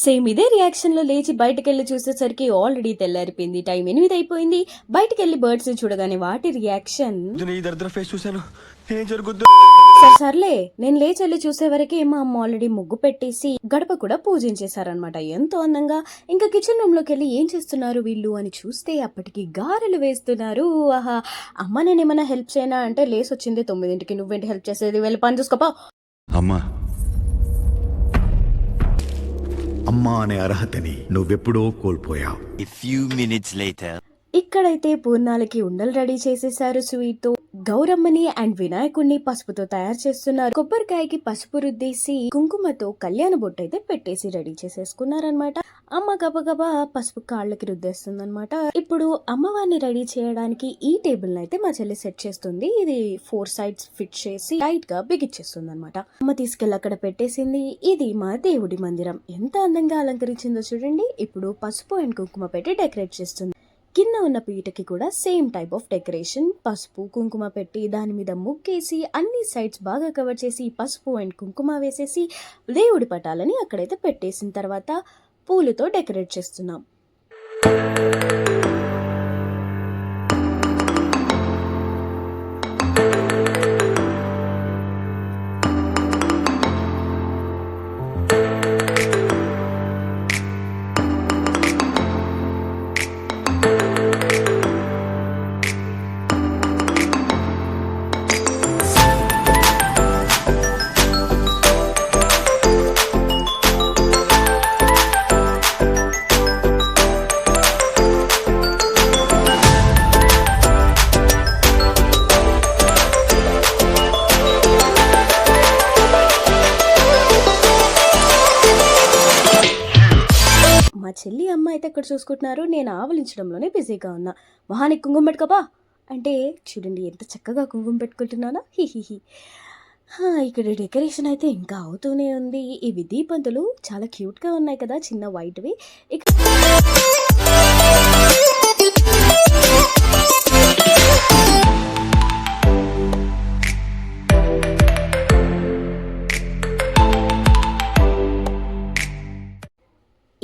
Same ఇదే reaction లో లేచి బయటకెళ్ళి చూసేసరికి ఆల్రెడీ తెల్లారిపోయింది. టైం 8 అయిపోయింది. బయటకెళ్ళి బర్డ్స్ ని చూడగానే వాటి రియాక్షన్ సర్లే నేను లేచెళ్ళి చూసే వరకే మా అమ్మ ఆల్రెడీ ముగ్గు పెట్టేసి గడప కూడా పూజించేశారనమాట ఎంతో అందంగా. ఇంకా కిచెన్ రూమ్ లోకి వెళ్ళి ఏం చేస్తున్నారు వీళ్ళు అని చూస్తే అప్పటికి గారెలు వేస్తున్నారు. ఆహా, అమ్మ నేనేమన్నా హెల్ప్ చేయనా అంటే లేసి వచ్చింది 9ంటికి, నువ్వేంటి హెల్ప్ చేసేది, వెళ్ళి పని చూసుకోపా. అమ్మా అనే అర్హతని నువ్వెప్పుడో కోల్పోయావు. ఇక్కడైతే పూర్ణాలకి ఉండలు రెడీ చేసేసారు స్వీట్ తో. గౌరమ్మని అండ్ వినాయకుడిని పసుపుతో తయారు చేస్తున్నారు. కొబ్బరికాయకి పసుపు రుద్దేసి కుంకుమతో కళ్యాణ బొట్టు అయితే పెట్టేసి రెడీ చేసేసుకున్నారనమాట. అమ్మ గబగబా పసుపు కాళ్ళకి రుద్దేస్తుంది అనమాట. ఇప్పుడు అమ్మవారిని రెడీ చేయడానికి ఈ టేబుల్ అయితే మా చెల్లి సెట్ చేస్తుంది. ఇది 4 sides ఫిట్ చేసి టైట్ గా బిగిచ్చేస్తుంది అనమాట. అమ్మ తీసుకెళ్లి అక్కడ పెట్టేసింది. ఇది మా దేవుడి మందిరం. ఎంత అందంగా అలంకరించిందో చూడండి. ఇప్పుడు పసుపు అండ్ కుంకుమ పెట్టి డెకరేట్ చేస్తుంది. కింద ఉన్న పీటకి కూడా సేమ్ టైప్ ఆఫ్ డెకరేషన్, పసుపు కుంకుమ పెట్టి దాని మీద ముగ్గేసి అన్ని సైడ్స్ బాగా కవర్ చేసి పసుపు అండ్ కుంకుమ వేసేసి దేవుడి పటాలని అక్కడైతే పెట్టేసిన తర్వాత పూలతో డెకరేట్ చేస్తున్నాం. మా చెల్లి అమ్మ అయితే ఇక్కడ చూసుకుంటున్నారు. నేను ఆవలించడంలోనే బిజీగా ఉన్నా. మొహానికి కుంకుమ పెట్టుకోపా అంటే చూడండి ఎంత చక్కగా కుంకుమ పెట్టుకుంటున్నానా. హిహిహి. ఇక్కడ డెకరేషన్ అయితే ఇంకా అవుతూనే ఉంది. ఇవి దీపంతులు చాలా క్యూట్గా ఉన్నాయి కదా, చిన్న వైట్వి.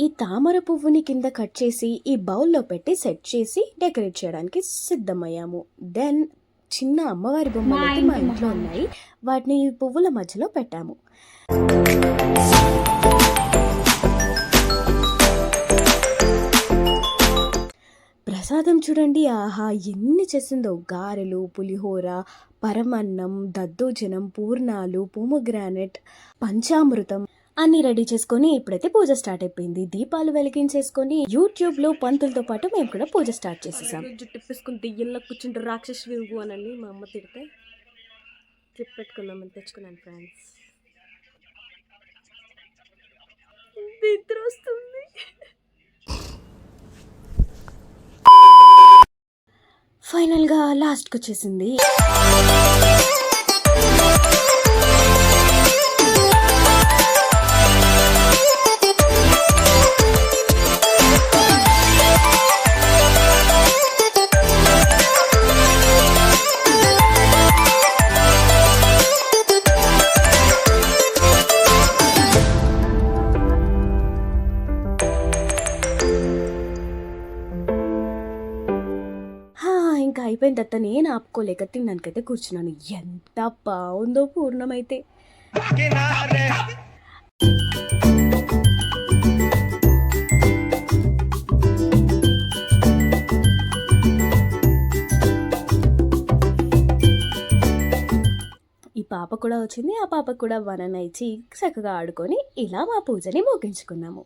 ఈ తామర పువ్వుని కింద కట్ చేసి ఈ బౌల్లో పెట్టి సెట్ చేసి డెకరేట్ చేయడానికి సిద్ధమయ్యాము. దెన్ చిన్న అమ్మవారి బొమ్మలు అయితే మా ఇంట్లో ఉన్నాయి. వాటిని ఈ పువ్వుల మధ్యలో పెట్టాము. ప్రసాదం చూడండి, ఆహా ఎన్ని చేసిందో. గారెలు, పులిహోర, పరమన్నం, దద్దోజనం, పూర్ణాలు, పోమోగ్రానెట్, పంచామృతం అన్ని రెడీ చేసుకొని ఇప్పుడైతే పూజ స్టార్ట్ అయిపోయింది. దీపాలు వెలిగించేసుకొని యూట్యూబ్ లో పంతులతో పాటు మేము కూడా పూజ స్టార్ట్ చేసేసాం. జుట్టిప్పేసుకుని దెయ్యంలో కూర్చుంటే రాక్షసు వివ్వు అనండి మా అమ్మ తిడితే ట్రిప్ పెట్టుకుందామని తెచ్చుకున్నాను ఫ్రెండ్స్. నిద్ర వస్తుంది. ఫైనల్ గా లాస్ట్కి వచ్చేసింది. ఇంకా అయిపోయిన తర్వాత నేను ఆపుకోలేక తినడానికైతే కూర్చున్నాను. ఎంత బాగుందో పూర్ణమైతే. ఈ పాప కూడా వచ్చింది. ఆ పాపకు కూడా వనన ఇచ్చి చక్కగా ఆడుకొని ఇలా మా పూజని ముగించుకున్నాము.